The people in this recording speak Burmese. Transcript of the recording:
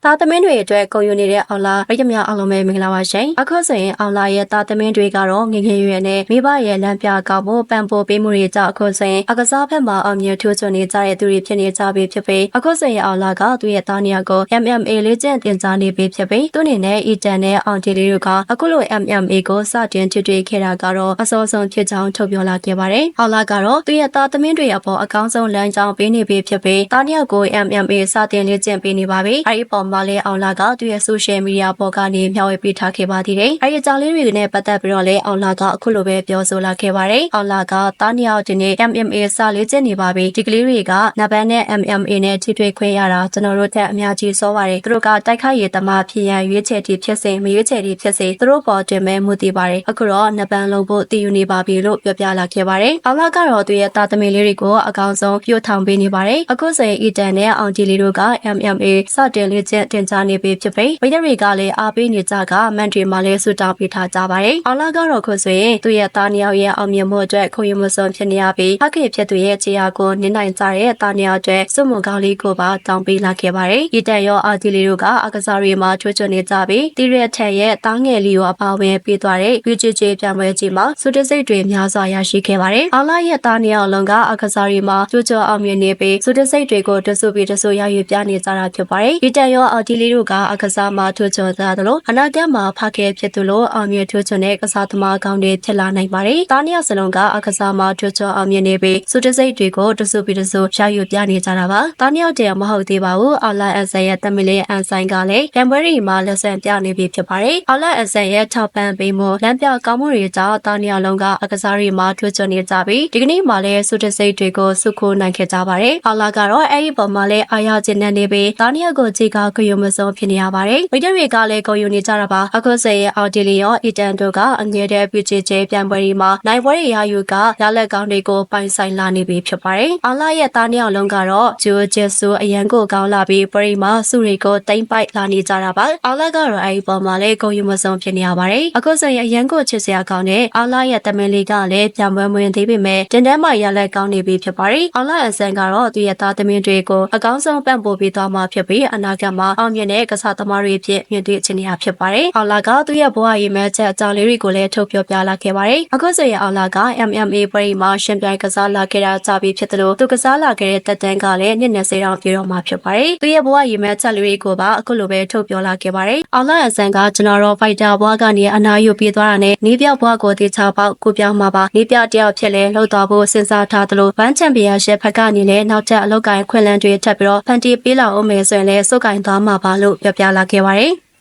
သားသမင်းတွေအတွက်ကုန်ယူနေတဲ့အောင်လာပြည်သူများအားလုံးပဲမင်္ဂလာပါရှင်။အခုဆိုရင်အောင်လာရဲ့သားသမင်းတွေကတော့ငငယ်ရွယ်နဲ့မိဘရဲ့လမ်းပြကောက်ဖို့ပံ့ပိုးပေးမှုတွေကြောင့်အခုဆိုရင်အကစားဘက်မှာအောင်မြင်ထူးချွန်နေကြတဲ့သူတွေဖြစ်နေကြပြီဖြစ်ပြီးအခုဆိုရင်အောင်လာကသူ့ရဲ့သားနေရာကို MMA လေ့ကျင့်သင်ကြားနေပြီဖြစ်ပြီးသူ့အနေနဲ့အီတန်နဲ့အောင်ဂျီလီတို့ကအခုလို MMA ကိုစတင်ထွေထွေခဲ့တာကတော့အစောဆုံးဖြစ်ကြောင်းထုတ်ပြောလာခဲ့ပါတယ်။အောင်လာကတော့သူ့ရဲ့သားသမင်းတွေအပေါ်အကောင်းဆုံးလမ်းကြောင်းပေးနေပြီဖြစ်ပြီးသားနေရာကို MMA စတင်လေ့ကျင့်ပေးနေပါပြီ။အဲဒီပေါ်မှာလည်းအောင်လာကသူ့ရဲ့ social media ပေါ်ကနေမျှဝေပေးထားခဲ့ပါသေးတယ်။အဲဒီအကြောင်းလေးတွေနဲ့ပတ်သက်ပြီးတော့လည်းအောင်လာကအခုလိုပဲပြောဆိုလာခဲ့ပါတယ်။အောင်လာကသားနှစ်ယောက်ဒီနေ့ MMA စလေ့ကျင့်နေပါပြီ။ဒီကလေးတွေကနဘန်နဲ့ MMA နဲ့ထိတွေ့ခွင့်ရတာကျွန်တော်တို့ထက်အများကြီးစောပါတယ်။သူတို့ကတိုက်ခိုက်ရေးသမားဖြစ်ရန်ရွေးချယ်တီဖြစ်စေမရွေးချယ်တီဖြစ်စေသူတို့ပေါ်တွင်ပဲမူတည်ပါတယ်။အခုတော့နဘန်လုံးဖို့တည်ယူနေပါပြီလို့ပြောပြလာခဲ့ပါတယ်။အောင်လာကတော့သူရဲ့သားသမီးလေးတွေကိုအကောင်းဆုံးပြုထောင်ပေးနေပါတယ်။အခုဆိုရင်အီတန်နဲ့အောင်ဂျီလီတို့က MMA စတင်လေ့ကျင့်တင်ကြားနေပြီဖြစ်ပြီးပြည်သူတွေကလည်းအားပေးနေကြကမန်တွေမှာလည်းဆူတောင်းပေးထားကြပါတယ်။အောင်လာကတော့ခုဆိုရင်သူ့ရဲ့သားနှစ်ယောက်ရဲ့အောင်မြင်မှုအတွက်ခုံယူမှုဆုံးဖြစ်နေရပြီးဖခင်ဖြစ်သူရဲ့ခြေရာကိုနင်းနိုင်ကြတဲ့သားနှစ်ယောက်အတွက်စွတ်မုံကောင်းလေးကိုပါတောင်းပေးလာခဲ့ပါတယ်။အီတန်ရောအာဂျီလီတို့ကအကစားတွေမှာထွေးချွန်နေကြပြီးတီရက်ထက်ရဲ့သားငယ်လေးကိုအပါဝင်ပေးသွားတဲ့ UGJ ပြန်ပွဲကြီးမှာစုတစိတ်တွေများစွာရရှိခဲ့ပါတယ်။အောင်လာရဲ့သားနှစ်ယောက်လုံးကအကစားတွေမှာကြိုးကြော်အောင်မြင်နေပြီးစုတစိတ်တွေကိုတဆုပြီးတဆုရယူပြနေကြတာဖြစ်ပါတယ်။အီတန်ရောအာဂျီလီတို့ကအကစားမှာထွေးချွန်ကြသလိုအနာဂတ်မှာဖခင်ဖြစ်သူလို့အောင်မြင်ထွေးချွန်တဲ့ကစားသမားကောင်းတွေဖြစ်လာနိုင်ပါတယ်။သားနှစ်ယောက်စလုံးကအကစားမှာထွေးချွန်အောင်မြင်နေပြီးစုတစိတ်တွေကိုတဆုပြီးတဆုရယူပြနေကြတာပါ။သားနှစ်ယောက်တည်းမဟုတ်သေးပါဘူး။အော်လာအန်ဆန်ရဲ့တမီလေးအန်ဆိုင်ကလည်းရန်ပွဲတွေမှာလက်ဆန်ပြနေပြီဖြစ်ပါတယ်။အော်လာအန်ဆန်ရဲ့ထောက်ပံ့ပေးမှုလမ်းပြကောင်းမှုတွေကြောင့်သားနှစ်ယောက်လုံးကအကစားတွေမှာထွေးချွန်နေကြပြီးဒီကနေ့မှလည်းစုတစိတ်တွေကိုစုခိုးနိုင်ခဲ့ကြပါတယ်။အော်လာကတော့အဲ့ဒီပုံမှာလည်းအားရခြင်းနဲ့နေပြီးသားနှစ်ယောက်ကိုကြည့်ကဂရုမစိုက်ဖြစ်နေရပါတယ်။မိတ်တွေကလည်းဂုဏ်ယူနေကြတာပါ။အခုဆိုရင်အော်ဒီလီရောအီတန်တို့ကအငယ်တဲ့ PJJ ပြန်ပွဲတွေမှာနိုင်ပွဲတွေရယူကရလက်ကောင်းတွေကိုပိုင်ဆိုင်လာနေပြီဖြစ်ပါတယ်။အော်လာရဲ့သားနှစ်ယောက်လုံးကတော့ဂျိုဂျက်ဆူအရန်ကိုကောင်းလာပြီးပရိမာစုတွေကိုတိမ့်ပိုက်လာနေကြတာပါ။အော်လာကတော့အဲ့ဒီပုံမှာလည်းဂုဏ်ယူမဆုံးဖြစ်နေရပါတယ်။အခုဆိုရင်အရန်ကိုချစ်စရာကောင်းတဲ့အော်လာရဲ့တမင်လေးကလည်းပြန်ပွဲမဝင်သေးပေမဲ့တင်တန်းမှရလက်ကောင်းနေပြီဖြစ်ပါတယ်။အော်လာအဆန်ကတော့သူရဲ့သားသမီးတွေကိုအကောင်းဆုံးပံ့ပိုးပေးသွားမှာဖြစ်ပြီးအနာဂတ်မှာအောင်မြင်တဲ့ကစားသမားတွေဖြစ်မြင့်တွေ့ချင်နေတာဖြစ်ပါတယ်။အော်လာကသူရဲ့ဘဝရည်မှန်းချက်အကြောင်းလေးတွေကိုလည်းထုတ်ပြောပြလာခဲ့ပါတယ်။အခုဆိုရင်အော်လာက MMA ပွဲမှာရှင်ပြိုင်ကစားလာခဲ့တာကြပြီဖြစ်တယ်လို့သူကစားလာခဲ့တဲ့တက်တန်းကလည်းနှစ်20တောင်ပြည့်တော့မှာဖြစ်ပါတယ်။သူရဲ့ဘဝရည်မှန်းချက်လေးတွေကိုပါအခုလိုပဲထုတ်ပြောလာခဲ့ပါတယ်။အော်လာအဆန်ကကျွန်တော်တို့ဖိုက်တာဘဝကနေအနာယူပြေးသွားတာနဲ့နီးပြဘဝကိုတေချာပေါက်ကိုပြောင်းမှာပါ။နီးပြတယောက်ဖြစ်လဲလှုပ်သွားဖို့စဉ်းစားထားသလိုဗန်းချန်ပီယံရှစ်ဖက်ကနေလည်းနောက်ထပ်အလုပ်ကိုင်ခွင့်လန်းတွေထပ်ပြီးတော့ဖန်တီးပေးလာအောင်မယ်ဆိုရင်လည်းစုပ်ကိုင်သွားမှာပါလို့ပြောပြလာခဲ့ပါတယ်။